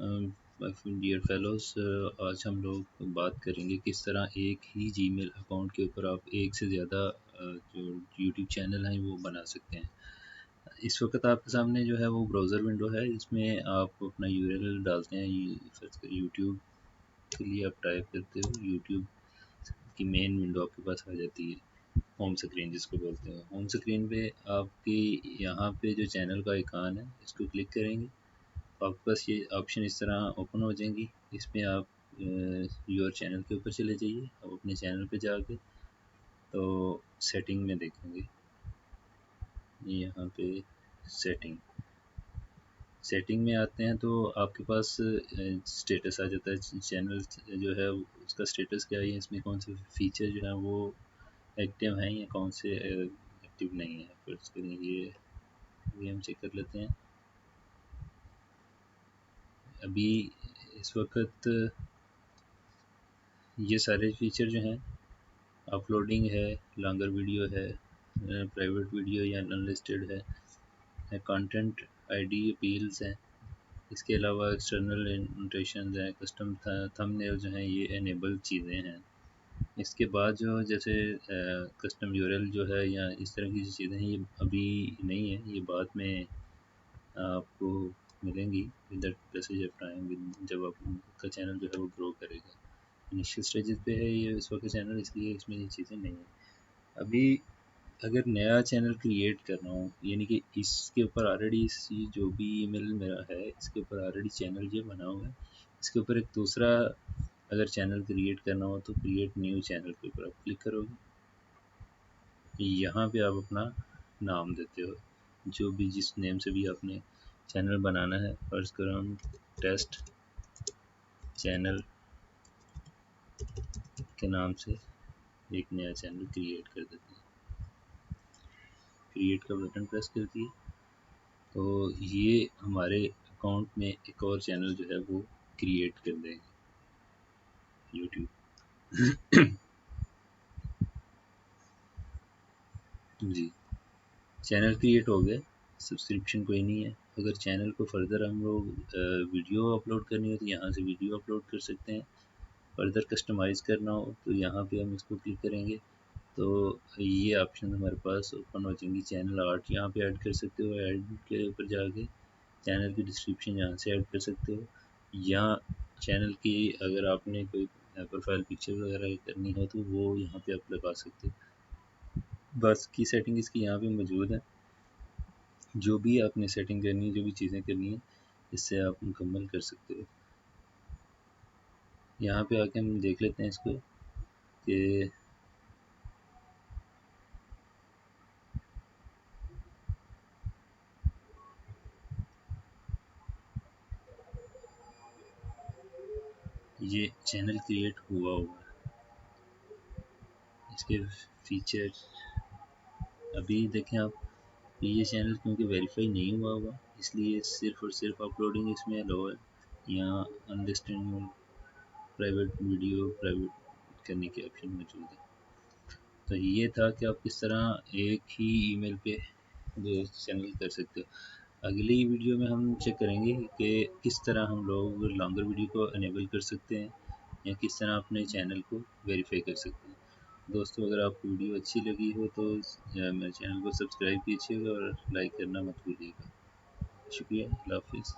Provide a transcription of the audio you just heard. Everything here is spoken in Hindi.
डियर फेलोज, आज हम लोग बात करेंगे किस तरह एक ही जीमेल अकाउंट के ऊपर आप एक से ज़्यादा जो यूट्यूब चैनल हैं वो बना सकते हैं। इस वक्त आपके सामने जो है वो ब्राउज़र विंडो है, इसमें आप अपना यूआरएल डालते हैं, सर्च कर यूट्यूब के लिए आप टाइप करते हो, यूट्यूब की मेन विंडो आपके पास आ जाती है, होम स्क्रीन जिसको बोलते हैं। होम स्क्रीन पे आपकी यहाँ पे जो चैनल का आइकन है इसको क्लिक करेंगे, आपके पास ये ऑप्शन इस तरह ओपन हो जाएंगी। इसमें आप योर चैनल के ऊपर चले जाइए। अब अपने चैनल पे जाके तो सेटिंग में देखेंगे, यहाँ पे सेटिंग में आते हैं तो आपके पास स्टेटस आ जाता है। चैनल जो है उसका स्टेटस क्या है, इसमें कौन से फीचर जो है वो एक्टिव हैं या कौन से एक्टिव नहीं है। फिर उसके लिए ये हम चेक कर लेते हैं। अभी इस वक्त ये सारे फीचर जो हैं, अपलोडिंग है, लॉन्गर वीडियो है, प्राइवेट वीडियो या अनलिस्टेड है, कंटेंट आईडी अपील्स हैं, इसके अलावा एक्सटर्नल नोटेशंस हैं, कस्टम थंबनेल जो हैं ये एनेबल चीज़ें हैं। इसके बाद जो जैसे कस्टम यूआरएल जो है या इस तरह की चीज़ें हैं, ये अभी नहीं है, ये बाद में आपको मिलेंगी with that passage of time, जब आपका चैनल जो है वो ग्रो करेगा। इनिशियल स्टेजेस पे है ये इस वक्त चैनल, इसलिए इसमें ये चीज़ें नहीं है। अभी अगर नया चैनल क्रिएट करना हो, यानी कि इसके ऊपर ऑलरेडी इसी जो भी ईमेल मेरा है इसके ऊपर ऑलरेडी चैनल ये बना हुआ है, इसके ऊपर एक दूसरा अगर चैनल क्रिएट करना हो तो क्रिएट न्यू चैनल के ऊपर आप क्लिक करोगे। यहाँ पे आप अपना नाम देते हो, जो भी जिस नेम से भी आपने चैनल बनाना है। फर्ज करो हम टेस्ट चैनल के नाम से एक नया चैनल क्रिएट कर देते हैं। क्रिएट का बटन प्रेस कर दिए तो ये हमारे अकाउंट में एक और चैनल जो है वो क्रिएट कर देंगे यूट्यूब। जी, चैनल क्रिएट हो गया, सब्सक्रिप्शन कोई नहीं है। अगर चैनल को फर्दर हम लोग वीडियो अपलोड करनी हो तो यहाँ से वीडियो अपलोड कर सकते हैं। फर्दर कस्टमाइज़ करना हो तो यहाँ पे हम इसको क्लिक करेंगे तो ये ऑप्शन हमारे पास ओपन हो जाएंगी। चैनल आर्ट यहाँ पे ऐड कर सकते हो, ऐड के ऊपर जाके चैनल की डिस्क्रिप्शन यहाँ से ऐड कर सकते हो, या चैनल की अगर आपने कोई प्रोफाइल पिक्चर वगैरह करनी हो तो वो यहाँ पे आप लगा सकते हो। बस की सेटिंग इसकी यहाँ पे मौजूद है। जो भी आपने सेटिंग करनी है, जो भी चीज़ें करनी है, इससे आप मुकम्मल कर सकते हो। यहाँ पे आके हम देख लेते हैं इसको कि ये चैनल क्रिएट हुआ है। इसके फीचर अभी देखें आप, ये चैनल क्योंकि वेरीफाई नहीं हुआ इसलिए सिर्फ और सिर्फ अपलोडिंग इसमें अलाउ है। यहाँ अनलिस्टेड प्राइवेट वीडियो प्राइवेट करने के ऑप्शन मौजूद है। तो ये था कि आप किस तरह एक ही ईमेल पे दो चैनल कर सकते हो। अगली वीडियो में हम चेक करेंगे कि किस तरह हम लोग लॉन्गर वीडियो को अनेबल कर सकते हैं या किस तरह अपने चैनल को वेरीफाई कर सकते हैं। दोस्तों, अगर आपको वीडियो अच्छी लगी हो तो मेरे चैनल को सब्सक्राइब कीजिएगा और लाइक करना मत भूलिएगा। शुक्रिया, अल्लाह हाफिज़।